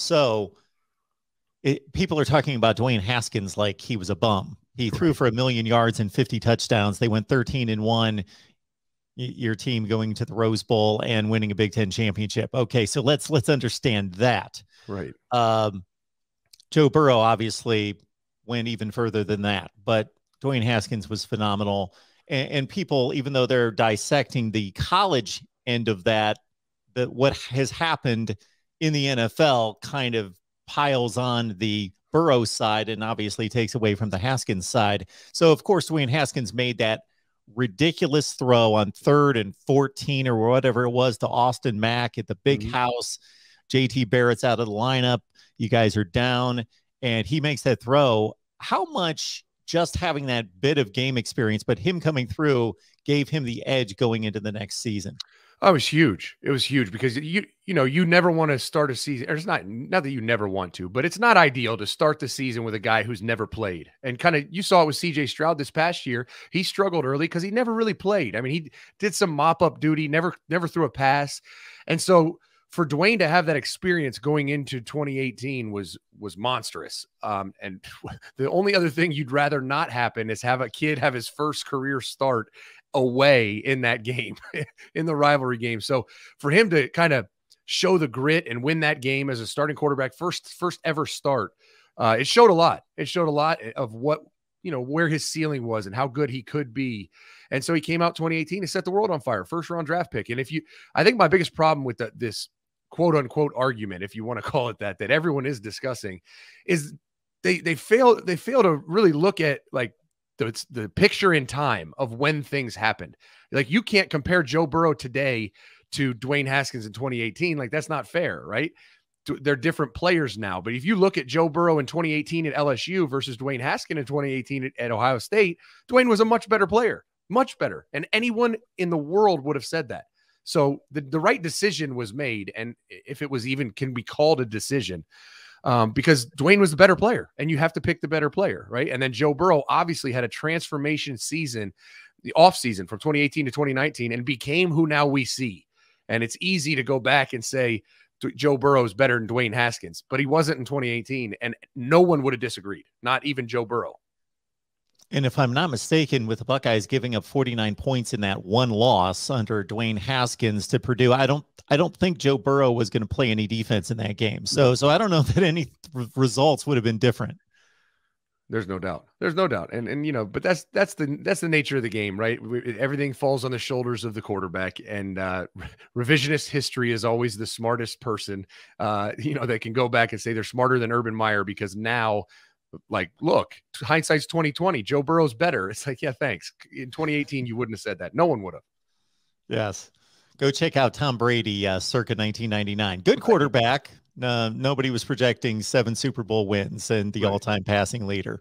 So people are talking about Dwayne Haskins like he was a bum. He threw for 1,000,000 yards and 50 touchdowns. They went 13-1. Your team going to the Rose Bowl and winning a Big Ten championship. Okay, so let's understand that. Right. Joe Burrow obviously went even further than that, but Dwayne Haskins was phenomenal. And people, even though they're dissecting the college end of that what has happened in the NFL kind of piles on the Burrow side and obviously takes away from the Haskins side. So, of course, Dwayne Haskins made that ridiculous throw on 3rd and 14 or whatever it was to Austin Mack at the big house. JT Barrett's out of the lineup. You guys are down, and he makes that throw. How much just having that bit of game experience, but him coming through gave him the edge going into the next season? Oh, it was huge. It was huge because you never want to start a season, or it's not that you never want to, but it's not ideal to start the season with a guy who's never played. And kind of you saw it with CJ Stroud this past year. He struggled early because he never really played. I mean, he did some mop-up duty, never threw a pass. And so for Dwayne to have that experience going into 2018 was monstrous. And the only other thing you'd rather not happen is have a kid have his first career start away in that game, in the rivalry game. So for him to kind of show the grit and win that game as a starting quarterback, first ever start, it showed a lot. It showed a lot of what, where his ceiling was and how good he could be. And so he came out 2018 to set the world on fire, 1st-round draft pick. And I think my biggest problem with this quote unquote argument, if you want to call it that everyone is discussing, is they fail to really look at like the picture in time of when things happened. Like, you can't compare Joe Burrow today to Dwayne Haskins in 2018. Like, that's not fair, right? They're different players now. But if you look at Joe Burrow in 2018 at LSU versus Dwayne Haskins in 2018 at Ohio State, Dwayne was a much better player, much better. And anyone in the world would have said that. So the right decision was made. And if it was even can be called a decision, because Dwayne was the better player, and you have to pick the better player, right? And then Joe Burrow obviously had a transformation season, the off season from 2018 to 2019, and became who now we see. And it's easy to go back and say Joe Burrow is better than Dwayne Haskins, but he wasn't in 2018, and no one would have disagreed, not even Joe Burrow. And if I'm not mistaken, with the Buckeyes giving up 49 points in that one loss under Dwayne Haskins to Purdue, I don't think Joe Burrow was going to play any defense in that game. So I don't know that any results would have been different. There's no doubt. There's no doubt. And but that's the nature of the game, right? Everything falls on the shoulders of the quarterback, and revisionist history is always the smartest person, that can go back and say they're smarter than Urban Meyer because now, like, look, hindsight's 2020. Joe Burrow's better. It's like, yeah, thanks. In 2018, you wouldn't have said that. No one would have. Yes. Go check out Tom Brady circa 1999. Good quarterback. Nobody was projecting 7 Super Bowl wins and the all-time passing leader.